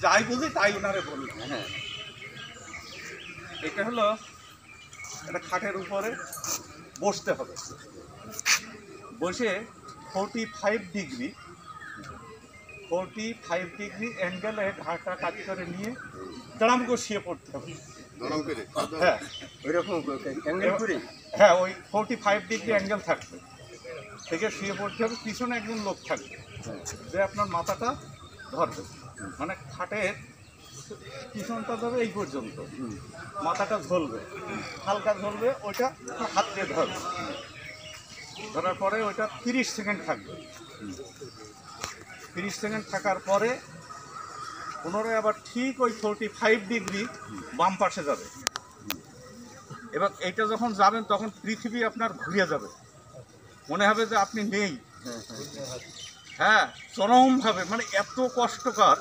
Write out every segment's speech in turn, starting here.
যাই বুঝি তাই ওনারে বলি। হ্যাঁ, এটা হলো একটা খাটের উপরে বসতে হবে, বসে 45 ডিগ্রি অ্যাঙ্গেলে ঘাটটা কাজ করে নিয়ে দাঁড়াম করে শুয়ে পড়তে হবে। হ্যাঁ, ওইরকম অ্যাঙ্গেল করে, হ্যাঁ, ওই 45 ডিগ্রি অ্যাঙ্গেল থাকবে, থেকে শুয়ে পড়তে হবে। পিছনে একজন লোক থাকবে যে আপনার মাথাটা ধরবে, মানে খাটের পিছনটা ধরবে এই পর্যন্ত, মাথাটা ঝলবে, হালকা ঝলবে, ওইটা হাত দিয়ে ধরবে। ধরার পরে ওইটা 30 সেকেন্ড থাকবে। 30 সেকেন্ড থাকার পরে পুনরায় আবার ঠিক ওই 45 ডিগ্রি বাম পাশে যাবে। এবার এইটা যখন যাবেন তখন পৃথিবী আপনার ঘুরিয়ে যাবে, মনে হবে যে আপনি নেই। হ্যাঁ, চরমভাবে, মানে এত কষ্টকর।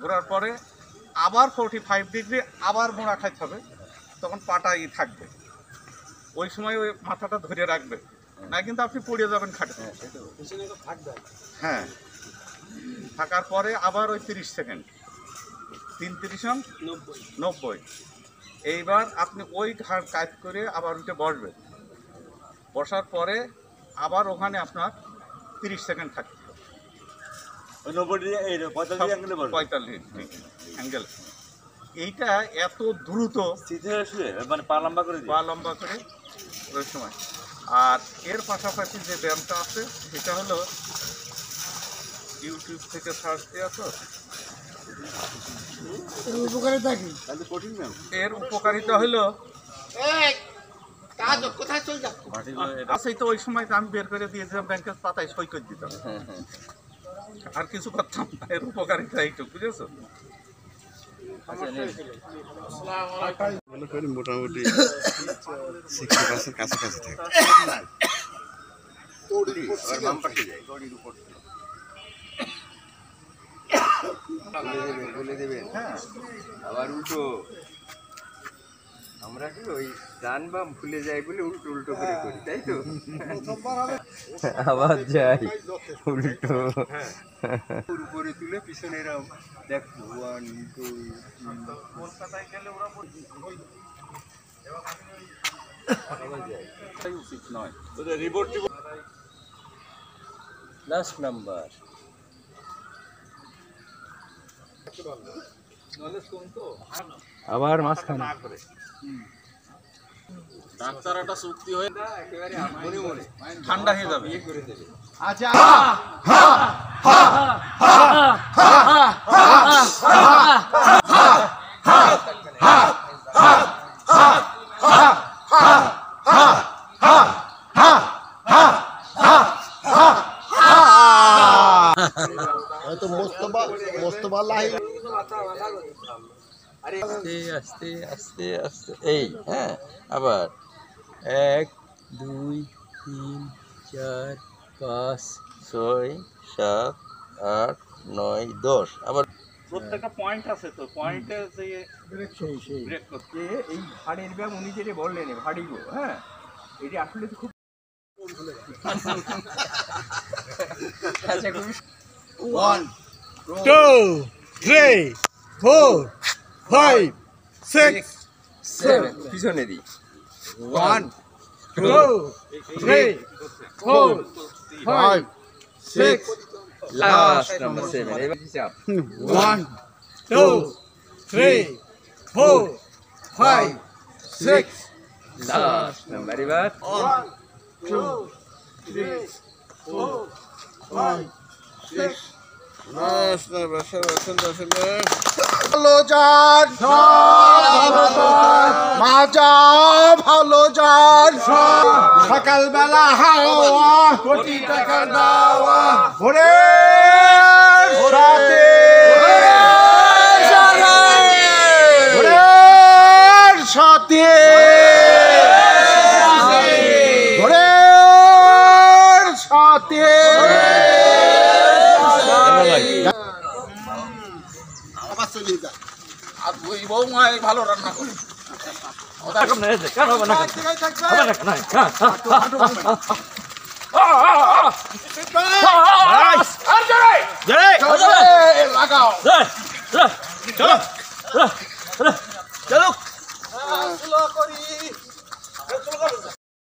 ঘোরার পরে আবার 45 ডিগ্রি আবার মোড়া খাইতে হবে, তখন পাটাই থাকবে। ওই সময় ওই মাথাটা ধরে রাখবে, না কিন্তু আপনি পড়ে যাবেন খাটে। হ্যাঁ, থাকার পরে আবার ওই 30 সেকেন্ড, 3 90। এইবার আপনি ওই ঘাট কাজ করে আবার উঠে বসবেন। বসার পরে আবার ওখানে আপনার 30 সেকেন্ড থাকবে, 45 অ্যাঙ্গেল। এইটা এত দ্রুত, মানে পা লম্বা করে ওই সময়। আর এর পাশাপাশি যে ব্যায়ামটা আছে সেটা হলো ইউটিউব থেকে সার্চ দেওয়া, তো এর উপকারিতা হলো তো ওই সময় আমি বের করে দিয়েছিলাম, ব্যাংকের পাতায় সই করে দিতাম, আর কিছু করতাম না। এর উপকারিতা এইটুকু, বুঝেছো? মোটামুটি 60% কাছাকাছি থাকে। আবার উল্টো আমরা কি ওই ডান বাম ভুলে যাই বলে উল্টো উল্টো করে করি, তাই তো? আবার যাই উল্টো, উপরে তুলে পিছনে এরকম দেখো 1 2 কলকাতায় গেলে ওরা উচিত নয়। লাস্ট নাম্বার আবার মাঝখানে ডাক্তারটা চুক্তি হয়ে ঠান্ডা হয়ে যাবে। আচ্ছা, আস্তে আস্তে আস্তে এই, হ্যাঁ, আবার 1 2 3 4 5 6 7 8 9 10। আবার প্রত্যেকটা পয়েন্ট আছে, তো পয়েন্টে যে ব্রেক করতে এই ভাড়ির ব্যায়াম উনি যেটা বললেন, ভাড়িগো, হ্যাঁ, এটা আসলে খুব 1 2 3 4 5 6 7 পিছনে দিই 1 2 3 4 5 6 লাস্ট নাম্বার 7। এবার হিসাব 1 2 3 4 5 6 লাস্ট নাম্বার। এবার 1 2 3 4 5 6 লাস্ট নাম্বার। ভালো যান মাজা, ভালো যান সকালবেলা হাওয়া, কোটি টাকা দাওয়া, ভোরে সাথে ভোরের সাথে ভোরের সাথে আর ওই বৌমায় ভালো রান্না করে। লাগাও চলো